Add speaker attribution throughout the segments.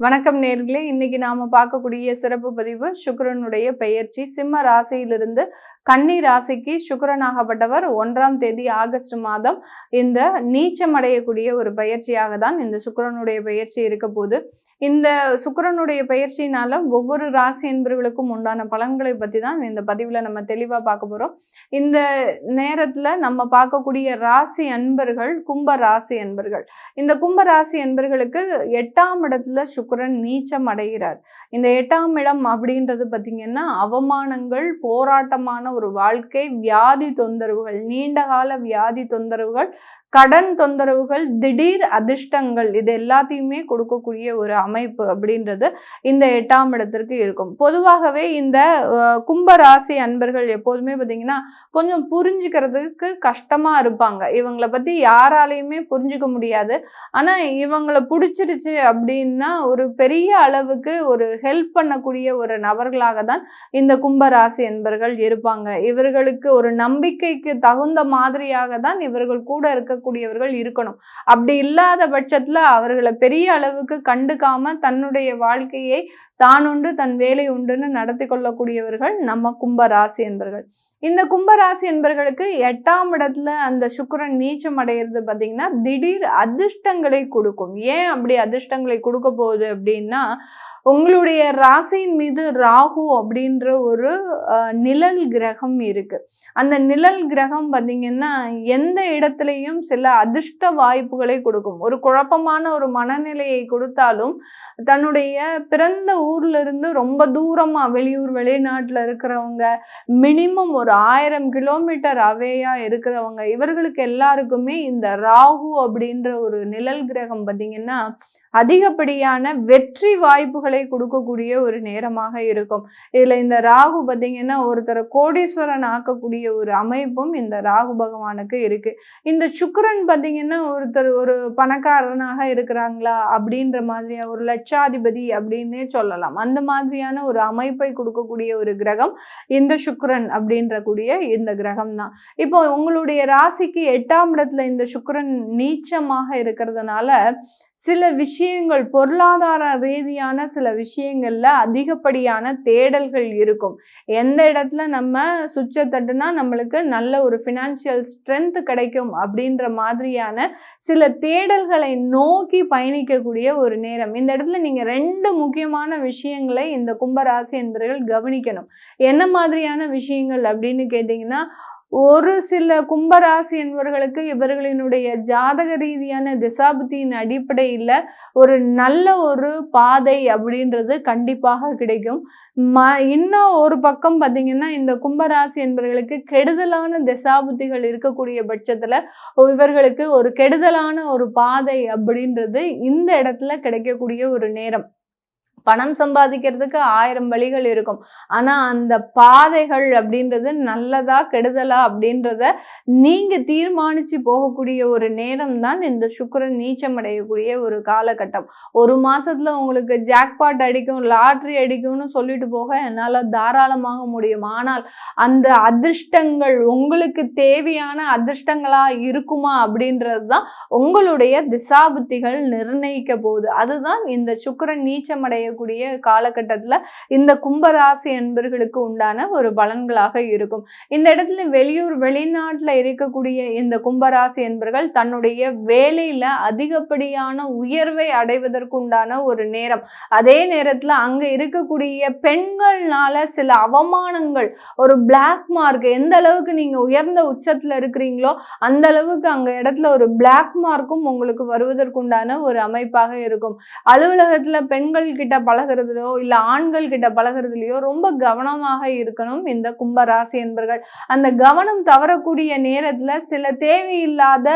Speaker 1: வணக்கம் நேர்களே, இன்னைக்கு நாம பார்க்கக்கூடிய சிறப்பு பதிவு சுக்கிரனுடைய பெயர்ச்சி. சிம்ம ராசியிலிருந்து கன்னி ராசிக்கு சுக்கிரனாகப்பட்டவர் 1ஆம் தேதி ஆகஸ்ட் மாதம் இந்த நீச்சம் அடையக்கூடிய ஒரு பயிற்சியாக தான் இந்த சுக்கிரனுடைய பெயர்ச்சி இருக்க போது. இந்த சுக்கிரனுடைய பயிற்சியினால ஒவ்வொரு ராசி என்பவர்களுக்கும் உண்டான பலன்களை பத்தி தான் இந்த பதிவுல நம்ம தெளிவா பார்க்க போறோம். இந்த நேரத்துல நம்ம பார்க்கக்கூடிய ராசி அன்பர்கள் கும்ப ராசி அன்பர்கள். இந்த கும்ப ராசி அன்பர்களுக்கு 8ஆம் இடத்துல சுக்கிரன் நீச்சம் அடைகிறார். இந்த 8ஆம் இடம் அப்படின்றது பார்த்தீங்கன்னா அவமானங்கள், போராட்டமான ஒரு வாழ்க்கை, வியாதி தொந்தரவுகள், நீண்டகால வியாதி தொந்தரவுகள், கடன் தொந்தரவுகள், திடீர் அதிர்ஷ்டங்கள், இது எல்லாத்தையுமே கொடுக்கக்கூடிய ஒரு அமைப்பு அப்படின்றது இந்த 8ஆம் இடத்திற்கு இருக்கும். பொதுவாகவே இந்த கும்ப ராசி அன்பர்கள் எப்போதுமே பார்த்தீங்கன்னா கொஞ்சம் புரிஞ்சுக்கிறதுக்கு கஷ்டமா இருப்பாங்க. இவங்களை பத்தி யாராலையுமே புரிஞ்சுக்க முடியாது. ஆனா இவங்களை பிடிச்சிருச்சு அப்படின்னா ஒரு பெரிய அளவுக்கு ஒரு ஹெல்ப் பண்ணக்கூடிய ஒரு நபர்களாக தான் இந்த கும்ப ராசி அன்பர்கள் இருப்பாங்க. இவர்களுக்கு ஒரு நம்பிக்கைக்கு தகுந்த மாதிரியாக தான் இவர்கள் கூட இருக்கக்கூடியவர்கள் இருக்கணும். அப்படி இல்லாத பட்சத்துல அவர்களை பெரிய அளவுக்கு கண்டுக்காம தன்னுடைய வாழ்க்கையை தான் உண்டு தன் வேலை உண்டுன்னு நடத்தி கொள்ளக்கூடியவர்கள் நம்ம கும்ப ராசி என்பர்கள். இந்த கும்பராசி என்பர்களுக்கு 8ஆம் இடத்துல அந்த சுக்கிரன் நீச்சம் அடைகிறது பார்த்தீங்கன்னா திடீர் அதிர்ஷ்டங்களை கொடுக்கும். ஏன் அப்படி அதிர்ஷ்டங்களை கொடுக்க போகுது அப்படின்னா, உங்களுடைய ராசியின் மீது ராகு அப்படின்ற ஒரு நிழல் கிரகம் இருக்கு. அந்த நிழல் கிரகம் பார்த்தீங்கன்னா எந்த இடத்துலையும் சில அதிர்ஷ்ட வாய்ப்புகளை கொடுக்கும். ஒரு குழப்பமான ஒரு மனநிலையை கொடுத்தாலும் தன்னுடைய பிறந்த ஊர்ல இருந்து ரொம்ப தூரமா வெளியூர் வெளிநாட்டுல இருக்கிறவங்க, மினிமம் ஒரு 1000 கிலோமீட்டர் அவேயா இருக்கிறவங்க, இவர்களுக்கு எல்லாருக்குமே இந்த ராகு அப்படின்ற ஒரு நிழல் கிரகம் பார்த்தீங்கன்னா அதிகப்படியான வெற்றி வாய்ப்புகளை கொடுக்கக்கூடிய ஒரு நேரமாக இருக்கும். இதுல இந்த ராகு பார்த்தீங்கன்னா ஒருத்தரை கோடீஸ்வரன் ஆக்கக்கூடிய ஒரு அமைப்பும் இந்த ராகு பகவானுக்கு இருக்கு. இந்த சுக்கிரன் பார்த்தீங்கன்னா ஒருத்தர் ஒரு பணக்காரனாக இருக்கிறாங்களா அப்படின்ற மாதிரியா ஒரு லட்சாதிபதி அப்படின்னே சொல்லலாம். அந்த மாதிரியான ஒரு அமைப்பை கொடுக்கக்கூடிய ஒரு கிரகம் இந்த சுக்கிரன் அப்படின்ற கூடிய இந்த கிரகம் தான். இப்போ உங்களுடைய ராசிக்கு 8ஆம் இடத்துல இந்த சுக்கிரன் நீச்சமாக இருக்கிறதுனால சில விஷயங்கள், பொருளாதார ரீதியான சில விஷயங்கள்ல அதிகப்படியான தேடல்கள் இருக்கும். எந்த இடத்துல நம்ம சுவிட்சை தட்டுனா நம்மளுக்கு நல்ல ஒரு ஃபினான்ஷியல் ஸ்ட்ரென்த் கிடைக்கும் அப்படின்ற மாதிரியான சில தேடல்களை நோக்கி பயணிக்கக்கூடிய ஒரு நேரம். இந்த இடத்துல நீங்க 2 முக்கியமான விஷயங்களை இந்த கும்பராசி என்பவர்கள் கவனிக்கணும். என்ன மாதிரியான விஷயங்கள் அப்படின்னு கேட்டீங்கன்னா, ஒரு சில கும்பராசி என்பவர்களுக்கு இவர்களினுடைய ஜாதக ரீதியான திசாபுத்தியின் அடிப்படையில் ஒரு நல்ல ஒரு பாதை அப்படின்றது கண்டிப்பாக கிடைக்கும். இன்னும் ஒரு பக்கம் பார்த்தீங்கன்னா இந்த கும்பராசி என்பவர்களுக்கு கெடுதலான திசாபுத்திகள் இருக்கக்கூடிய பட்சத்தில் இவர்களுக்கு ஒரு கெடுதலான ஒரு பாதை அப்படின்றது இந்த இடத்துல கிடைக்கக்கூடிய ஒரு நேரம். பணம் சம்பாதிக்கிறதுக்கு 1000 வழிகள் இருக்கும். ஆனா அந்த பாதைகள் அப்படின்றது நல்லதா கெடுதலா அப்படின்றத நீங்க தீர்மானிச்சு போகக்கூடிய ஒரு நேரம் தான் இந்த சுக்கிரன் நீச்சம் அடையக்கூடிய ஒரு காலகட்டம். ஒரு மாசத்துல உங்களுக்கு ஜாக்பாட் அடிக்கும், லாட்ரி அடிக்கும்னு சொல்லிட்டு போக என்னால தாராளமாக முடியும். ஆனால் அந்த அதிர்ஷ்டங்கள் உங்களுக்கு தேவையான அதிர்ஷ்டங்களா இருக்குமா அப்படின்றது தான் உங்களுடைய திசாபுத்திகள் நிர்ணயிக்க போகுது. அதுதான் இந்த சுக்கிரன் நீச்சம் அடைய கூடிய காலகட்டத்துல இந்த கும்பராசி என்பர்களுக்கு உண்டான ஒரு பலன்களாக இருக்கும். இந்த இடத்துல வெளியூர் வெளிநாட்டுல இருக்கக்கூடிய இந்த கும்பராசி என்பர்கள் தன்னுடைய வேலையில அதிகப்படியான உயர்வை அடைவதற்கு உண்டான ஒரு நேரம். அதே நேரத்துல அங்க இருக்கக்கூடிய பெண்கள்னால சில அவமானங்கள், ஒரு பிளாக் மார்க், எந்த அளவுக்கு நீங்க உயர்ந்த உச்சத்துல இருக்கிறீங்களோ அந்த அளவுக்கு அங்க இடத்துல ஒரு பிளாக் மார்க்கும் உங்களுக்கு வருவதற்குண்டான ஒரு அமைப்பாக இருக்கும். அலுவலகத்துல பெண்கள் கிட்ட பழகிறதுலையோ இல்ல ஆண்கள் கிட்ட பழகிறதுலையோ ரொம்ப கவனமாக இருக்கணும் இந்த கும்பராசி என்பர்கள். அந்த கவனம் தவறக்கூடிய நேரத்துல சில தேவையில்லாத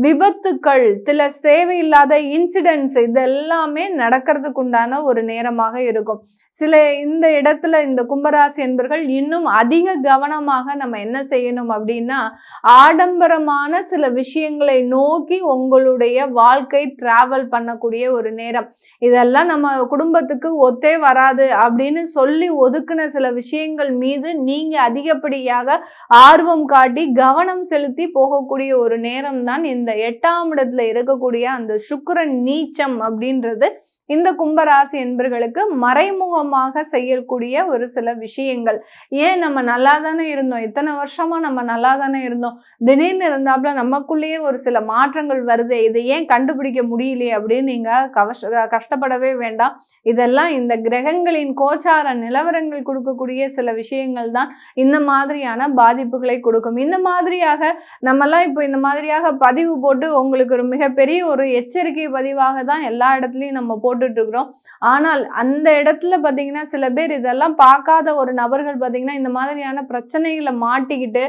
Speaker 1: விபத்துக்கள், சில தேவையில்லாத இன்சிடென்ட்ஸ் இதெல்லாமே நடக்கிறதுக்கு உண்டான ஒரு நேரமாக இருக்கும். சில இந்த இடத்துல இந்த கும்பராசி என்பர்கள் இன்னும் அதிக கவனமாக நம்ம என்ன செய்யணும் அப்படின்னா, ஆடம்பரமான சில விஷயங்களை நோக்கி உங்களுடைய வாழ்க்கை டிராவல் பண்ணக்கூடிய ஒரு நேரம். இதெல்லாம் நம்ம குடும்பத்துக்கு ஒத்தே வராது அப்படின்னு சொல்லி ஒதுக்குன சில விஷயங்கள் மீது நீங்க அதிகப்படியாக ஆர்வம் காட்டி கவனம் செலுத்தி போகக்கூடிய ஒரு நேரம் தான் இந்த 8ஆம் இடத்துல இருக்கக்கூடிய அந்த சுக்கிரன் நீச்சம் அப்படின்றது இந்த கும்பராசி என்பர்களுக்கு மறைமுகமாக செய்யக்கூடிய ஒரு சில விஷயங்கள். ஏன் நம்ம நல்லா தானே இருந்தோம், இத்தனை வருஷமா நம்ம நல்லா தானே இருந்தோம், திடீர்னு இருந்தாப்புல நமக்குள்ளேயே ஒரு சில மாற்றங்கள் வருது, இதை ஏன் கண்டுபிடிக்க முடியலையே அப்படின்னு நீங்க கஷ்டப்படவே வேண்டாம். இதெல்லாம் இந்த கிரகங்களின் கோச்சார நிலவரங்கள் கொடுக்கக்கூடிய சில விஷயங்கள் தான் இந்த மாதிரியான பாதிப்புகளை கொடுக்கும். இந்த மாதிரியாக நம்மெல்லாம் இப்போ இந்த மாதிரியாக பதிவு போட்டு உங்களுக்கு ஒரு மிகப்பெரிய ஒரு எச்சரிக்கை பதிவாக தான் எல்லா இடத்துலையும் நம்ம போட்டுட்டு இருக்கிறோம். ஆனால் அந்த இடத்துல பார்த்தீங்கன்னா சில பேர் இதெல்லாம் பார்க்காத ஒரு நபர்கள் பார்த்தீங்கன்னா இந்த மாதிரியான பிரச்சனைகளை மாட்டிக்கிட்டு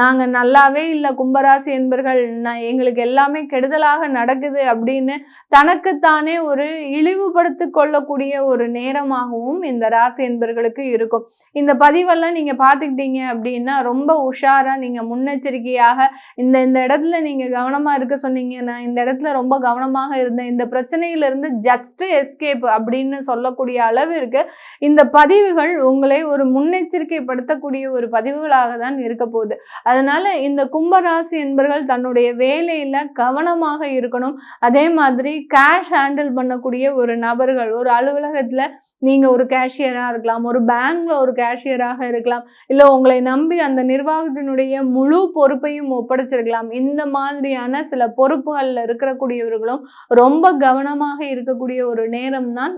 Speaker 1: நாங்கள் நல்லாவே இல்லை கும்பராசி என்பர்கள், எங்களுக்கு எல்லாமே கெடுதலாக நடக்குது அப்படின்னு தனக்குத்தானே ஒரு இழிவுபடுத்தி கொள்ளக்கூடிய ஒரு நேரமாகவும் இந்த ராசி என்பர்களுக்கு இருக்கும். இந்த பதிவெல்லாம் நீங்க பார்த்துக்கிட்டீங்க அப்படின்னா ரொம்ப உஷாரா நீங்க முன்னெச்சரிக்கையாக இந்த இடத்துல நீங்க கவனமா இருக்க சொன்னீங்க, நான் இந்த இடத்துல ரொம்ப கவனமாக இருந்தேன், இந்த பிரச்சனையிலிருந்து ஜஸ்ட் எஸ்கேப் அப்படின்னு சொல்லக்கூடிய அளவிற்கு இந்த பதிவுகள் உங்களை ஒரு முன்னெச்சரிக்கைப்படுத்தக்கூடிய ஒரு பதிவுகளாக தான் இருக்க போகுது. அதனால இந்த கும்பராசி என்பர்கள் தன்னுடைய வேலையில கவனமாக இருக்கணும். அதே மாதிரி கேஷ் ஹேண்டில் பண்ணக்கூடிய ஒரு நபர்கள், ஒரு அலுவலகத்துல நீங்க ஒரு கேஷியரா இருக்கலாம், ஒரு பேங்க்ல ஒரு கேஷியராக இருக்கலாம், இல்ல உங்களை நம்பி அந்த நிர்வாகத்தினுடைய முழு பொறுப்பையும் ஒப்படைச்சிருக்கலாம். இந்த மாதிரியான சில பொறுப்புகள்ல இருக்கக்கூடியவர்களும் ரொம்ப கவனமாக இருக்கக்கூடிய ஒரு நேரம் தான்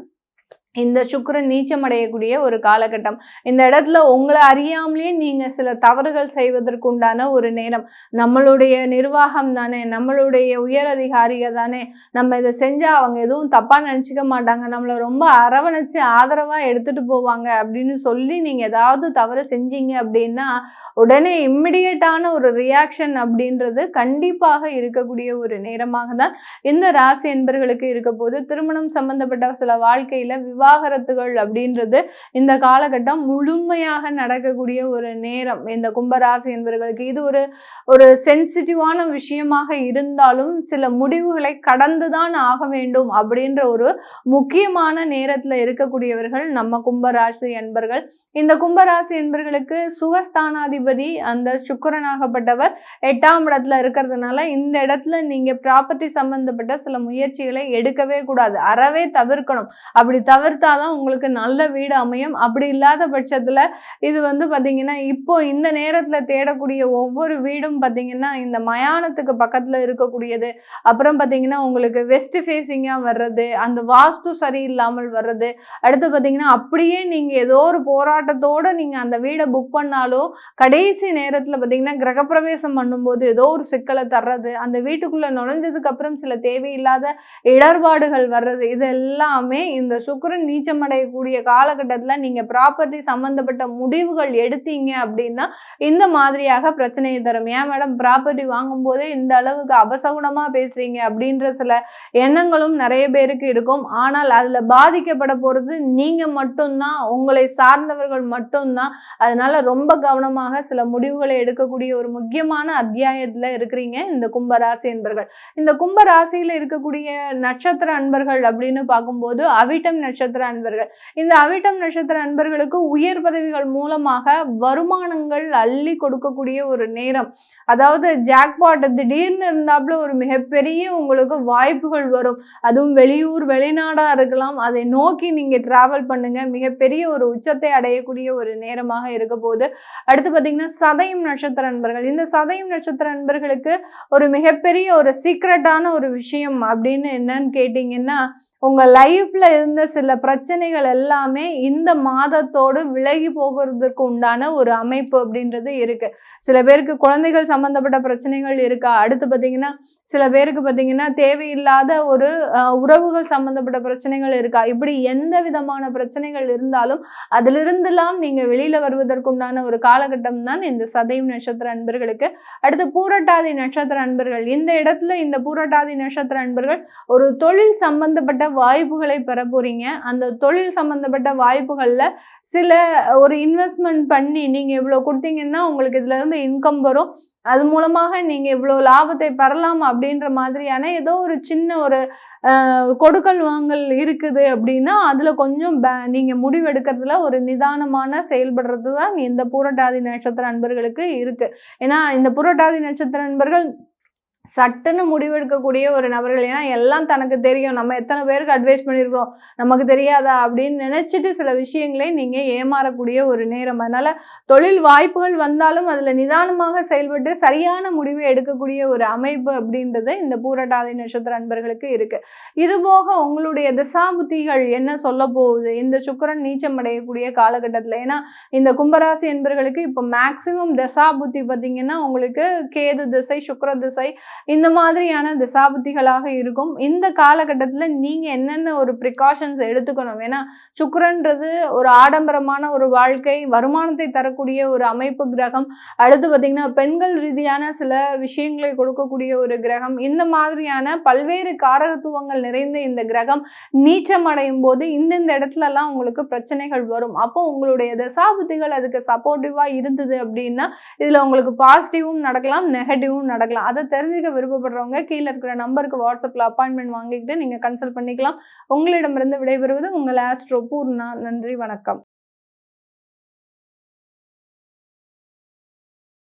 Speaker 1: இந்த சுக்கிரன் நீச்சம் அடையக்கூடிய ஒரு காலகட்டம். இந்த இடத்துல உங்களை அறியாமலே நீங்க சில தவறுகள் செய்வதற்கு உண்டான ஒரு நேரம். நம்மளுடைய நிர்வாகம் தானே, நம்மளுடைய உயர் அதிகாரிகள் தானே, நம்ம இதை செஞ்சா அவங்க எதுவும் தப்பா நினைச்சுக்க மாட்டாங்க, நம்மளை ரொம்ப அரவணைச்சு ஆதரவா எடுத்துட்டு போவாங்க அப்படின்னு சொல்லி நீங்க ஏதாவது தவறு செஞ்சீங்க அப்படின்னா உடனே இம்மிடியட்டான ஒரு ரியாக்ஷன் அப்படின்றது கண்டிப்பாக இருக்கக்கூடிய ஒரு நேரமாக தான் இந்த ராசி என்பர்களுக்கு இருக்க போது. திருமணம் சம்பந்தப்பட்ட சில வாழ்க்கையில விவாகரத்துகள் அப்படின்றது இந்த காலகட்டம் முழுமையாக நடக்கக்கூடிய ஒரு நேரம் இந்த கும்பராசி என்பவர்களுக்கு. இது ஒரு சென்சிட்டிவான விஷயமாக இருந்தாலும் சில முடிவுகளை கடந்துதான் ஆக வேண்டும் அப்படின்ற ஒரு முக்கியமான நேரத்துல இருக்கக்கூடியவர்கள் நம்ம கும்பராசி என்பர்கள். இந்த கும்பராசி என்பர்களுக்கு சுகஸ்தானாதிபதி அந்த சுக்கிரனாகப்பட்டவர் 8ஆம் இடத்துல இருக்கிறதுனால இந்த இடத்துல நீங்க ப்ராப்பர்ட்டி சம்பந்தப்பட்ட சில முயற்சிகளை எடுக்கவே கூடாது, அறவே தவிர்க்கணும். அப்படி தவிர்த்தாதான் உங்களுக்கு நல்ல வீடு அமையும். அப்படி இல்லாத பட்சத்துல இது பாத்தீங்கன்னா இப்போ இந்த நேரத்துல தேடக்கூடிய ஒவ்வொரு வீடும் பாத்தீங்கன்னா இந்த மயானத்துக்கு பக்கத்துல இருக்கக்கூடியது, அப்புறம் பாத்தீங்கன்னா உங்களுக்கு வெஸ்ட் ஃபேசிங்கா வர்றது, அந்த வாஸ்து சரியில்லாமல் வர்றது, அடுத்து பாத்தீங்கன்னா அப்படியே நீங்க ஏதோ ஒரு போராட்டத்தோட நீங்க அந்த வீடை புக் பண்ணாலும் கடைசி நேரத்துல பாத்தீங்கன்னா கிரகப்பிரவேசம் பண்ணும்போது ஏதோ ஒரு சிக்கலை தர்றது, அந்த வீட்டுக்குள்ள நுழைஞ்சதுக்கு அப்புறம் சில தேவையில்லாத இடர்பாடுகள் வர்றது, இது எல்லாமே இந்த சுக்கிரன் நீச்சம் அடையக்கூடிய காலகட்டத்துல நீங்க ப்ராப்பர்ட்டி சம்பந்தப்பட்ட முடிவுகள் எடுத்தீங்க அப்படின்னா இந்த மாதிரியாக பிரச்சனையை தரும். ஏன் மேடம் ப்ராப்பர்ட்டி வாங்கும் போதே இந்த அளவுக்கு அபசகுணமா பேசுறீங்க அப்படின்ற சில எண்ணங்களும் நிறைய பேருக்கு இருக்கும். ஆனால் அதுல பாதிக்கப்பட போறது நீங்க மட்டும்தான், உங்களை சார்ந்தவர்கள் மட்டும்தான். அதனால ரொம்ப கவனமாக சில முடிவுகளை எடுக்கக்கூடிய ஒரு முக்கியமான அத்தியாயத்துல இருக்கிறீங்க இந்த கும்பராசி என்பர்கள். இந்த கும்பராசியில இருக்கக்கூடிய நட்சத்திர அன்பர்கள் அப்படின்னு பார்க்கும்போது அவிட்டம் நட்சத்திர அன்பர்கள். இந்த அவிட்டம் நட்சத்திர அன்பர்களுக்கு உயர் பதவிகள் மூலமாக வருமானங்கள் அள்ளி கொடுக்கக்கூடிய ஒரு நேரம். அதாவது ஜாக்பாட் திடீர்னு இருந்தாப்புல ஒரு மிகப்பெரிய உங்களுக்கு வாய்ப்புகள் வரும். அதுவும் வெளியூர் வெளிநாடா இருக்கலாம், அதை நோக்கி நீங்க டிராவல் பண்ணுங்க, மிகப்பெரிய ஒரு உச்சத்தை அடையக்கூடிய ஒரு நேரமாக இருக்க போது. அடுத்து பாத்தீங்கன்னா சதயம் நட்சத்திர அன்பர்கள். இந்த சதயம் நட்சத்திர அன்பர்களுக்கு ஒரு மிகப்பெரிய ஒரு சீக்ரெட்டான ஒரு விஷயம் அப்படின்னு என்னன்னு கேட்டீங்கன்னா, உங்க லைஃப்ல இருந்த சில பிரச்சனைகள் எல்லாமே இந்த மாதத்தோடு விலகி போகிறதுக்கு உண்டான ஒரு அமைப்பு அப்படின்றது இருக்கு. சில பேருக்கு குழந்தைகள் சம்பந்தப்பட்ட பிரச்சனைகள் இருக்கா, அடுத்து பாத்தீங்கன்னா சில பேருக்கு பாத்தீங்கன்னா தேவையில்லாத ஒரு உறவுகள் சம்பந்தப்பட்ட பிரச்சனைகள் இருக்கா, இப்படி எந்த விதமான பிரச்சனைகள் இருந்தாலும் அதிலிருந்தெல்லாம் நீங்க வெளியில வருவதற்குண்டான ஒரு காலகட்டம் தான் இந்த சதயம் நட்சத்திர அன்பர்களுக்கு. அடுத்து பூரட்டாதி நட்சத்திர அன்பர்கள். இந்த இடத்துல இந்த பூரட்டாதி நட்சத்திர அன்பர்கள் ஒரு தொழில் சம்பந்தப்பட்ட வாய்ப்புகளை பெற போறீங்க. அந்த தொழில் சம்பந்தப்பட்ட வாய்ப்புகள்ல சில ஒரு இன்வெஸ்ட்மெண்ட் பண்ணி நீங்க இவ்வளவு கொடுத்தீங்கன்னா உங்களுக்கு இதுல இருந்து இன்கம் வரும், அது மூலமாக நீங்க இவ்வளவு லாபத்தை பெறலாம் அப்படின்ற மாதிரியான ஏதோ ஒரு சின்ன ஒரு கொடுக்கல் வாங்கல் இருக்குது அப்படின்னா அதுல கொஞ்சம் நீங்க முடிவெடுக்கிறதுல ஒரு நிதானமான செயல்படுறது தான் இந்த பூரட்டாதி நட்சத்திர அன்பர்களுக்கு இருக்கு. ஏன்னா இந்த பூரட்டாதி நட்சத்திர அன்பர்கள் சட்டுன்னு முடிவெடுக்கக்கூடிய ஒரு நபர்கள். ஏன்னா எல்லாம் தனக்கு தெரியும், நம்ம எத்தனை பேருக்கு அட்வைஸ் பண்ணியிருக்கிறோம், நமக்கு தெரியாதா அப்படின்னு நினைச்சிட்டு சில விஷயங்களை நீங்க ஏமாறக்கூடிய ஒரு நேரம். அதனால தொழில் வாய்ப்புகள் வந்தாலும் அதுல நிதானமாக செயல்பட்டு சரியான முடிவை எடுக்கக்கூடிய ஒரு அமைப்பு அப்படின்றது இந்த பூரட்டாதி நட்சத்திர அன்பர்களுக்கு இருக்கு. இது போக உங்களுடைய திசாபுத்திகள் என்ன சொல்ல போகுது இந்த சுக்கிரன் நீச்சம் அடையக்கூடிய காலகட்டத்துல? ஏன்னா இந்த கும்பராசி என்பர்களுக்கு இப்போ மேக்சிமம் திசாபுத்தி பார்த்தீங்கன்னா உங்களுக்கு கேது திசை, சுக்கிர திசை, இந்த மாதிரியான திசாபுத்திகளாக இருக்கும். இந்த காலகட்டத்தில் நீங்க என்னென்ன ஒரு ப்ரிகாஷன்ஸ் எடுத்துக்கணும்? ஏன்னா சுக்கிரன்றது ஒரு ஆடம்பரமான ஒரு வாழ்க்கை, வருமானத்தை தரக்கூடிய ஒரு அமைப்பு கிரகம். அடுத்து பார்த்தீங்கன்னா பெண்கள் ரீதியான சில விஷயங்களை கொடுக்கக்கூடிய ஒரு கிரகம். இந்த மாதிரியான பல்வேறு காரகத்துவங்கள் நிறைந்த இந்த கிரகம் நீச்சம் அடையும் போது இந்தந்த இடத்துலலாம் உங்களுக்கு பிரச்சனைகள் வரும். அப்போ உங்களுடைய தசாபுத்திகள் அதுக்கு சப்போர்ட்டிவா இருந்தது அப்படின்னா இதுல உங்களுக்கு பாசிட்டிவும் நடக்கலாம், நெகட்டிவும் நடக்கலாம். அதை தெரிஞ்சுக்க விருப்பப்படுறவங்க கீழே இருக்கிற நம்பருக்கு வாட்ஸ்அப்ல அப்பாயின்மெண்ட் வாங்கிக்கிட்டு நீங்க கன்சல்ட் பண்ணிக்கலாம். உங்களிடமிருந்து விடைபெறுவது உங்கள் ஆஸ்ட்ரோ பூர்ணா. நன்றி, வணக்கம்.